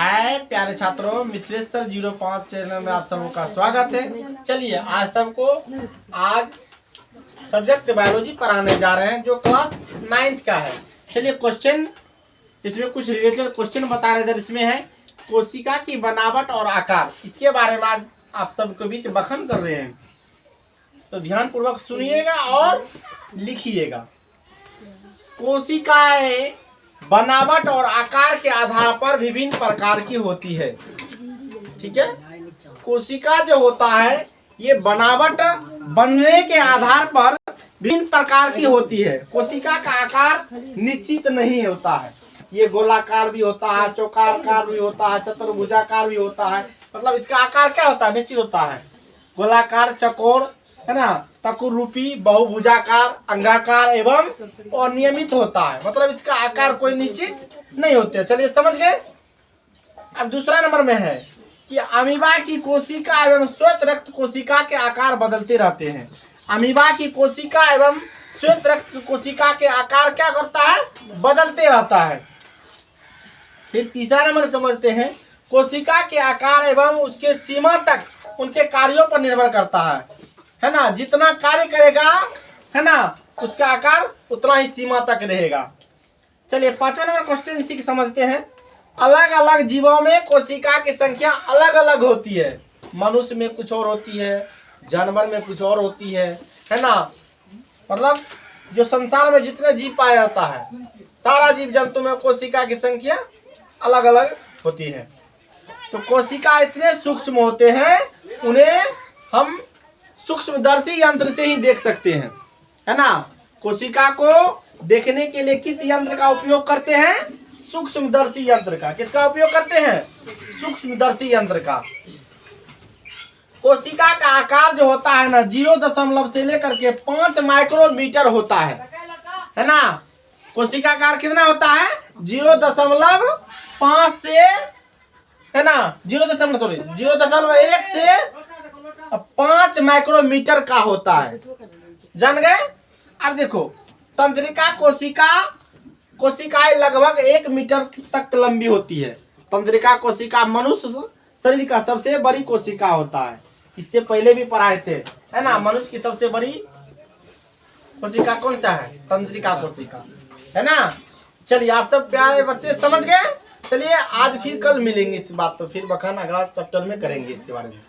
हाय प्यारे छात्रों, Mithilesh sir 05 channel में आप सबों का स्वागत है। चलिए आज सब्जेक्ट बायोलॉजी पढ़ाने जा रहे हैं जो क्लास 9th का है। चलिए क्वेश्चन, इसमें कुछ रिलेटेड क्वेश्चन बता रहे थे। इसमें है कोशिका की बनावट और आकार, इसके बारे में आज आप सबके बीच बखन कर रहे हैं, तो ध्यान पूर्वक सुनिएगा और लिखिएगा। कोशिकाएं बनावट और आकार के आधार पर विभिन्न प्रकार की होती है। ठीक है, कोशिका जो होता है ये बनावट बनने के आधार पर विभिन्न प्रकार की होती है। कोशिका का आकार निश्चित नहीं होता है, ये गोलाकार भी होता है, चौकाकार भी होता है, चतुर्भुजाकार भी होता है। मतलब इसका आकार क्या होता है? निश्चित होता है। गोलाकार, चौकोर, है ना, तकुरूपी, बहुभुजाकार, अंगाकार एवं अनियमित होता है। मतलब इसका आकार कोई निश्चित नहीं होते। चलिए समझ गए। अब दूसरा नंबर में है कि अमीबा की कोशिका एवं श्वेत रक्त कोशिका के आकार बदलते रहते हैं। अमीबा की कोशिका एवं श्वेत रक्त कोशिका के आकार क्या करता है? बदलते रहता है। फिर तीसरा नंबर समझते हैं, कोशिका के आकार एवं उसके सीमा तक उनके कार्यों पर निर्भर करता है ना। जितना कार्य करेगा, है ना, उसका आकार उतना ही सीमा तक रहेगा। चलिए पांचवा नंबर क्वेश्चन इसी की समझते हैं। अलग अलग जीवों में कोशिका की संख्या अलग अलग होती है। मनुष्य में कुछ और होती है, जानवर में कुछ और होती है ना। मतलब जो संसार में जितने जीव पाया जाता है, सारा जीव जंतु में कोशिका की संख्या अलग अलग होती है। तो कोशिका इतने सूक्ष्म होते हैं, उन्हें हम सूक्ष्मदर्शी यंत्र से ही देख सकते हैं, है ना। कोशिका को देखने के लिए किस यंत्र का उपयोग करते हैं? सूक्ष्मदर्शी यंत्र का। किसका उपयोग करते हैं? सूक्ष्मदर्शी यंत्र का। कोशिका का आकार जो होता है ना, 0 से लेकर के 5 माइक्रोमीटर होता है ना। कोशिका का आकार कितना होता है? 0.5 से, है ना, 0.1 से 5 माइक्रोमीटर का होता है। जान गए। अब देखो, तंत्रिका कोशिकाएं लगभग 1 मीटर तक लंबी होती है। तंत्रिका कोशिका मनुष्य शरीर का सबसे बड़ी कोशिका होता है। इससे पहले भी पढ़ाए थे, है ना। मनुष्य की सबसे बड़ी कोशिका कौन सा है? तंत्रिका कोशिका, है ना। चलिए आप सब प्यारे बच्चे समझ गए। चलिए आज फिर कल मिलेंगे इस बात, तो फिर बखान अगला चैप्टर में करेंगे इसके बारे में।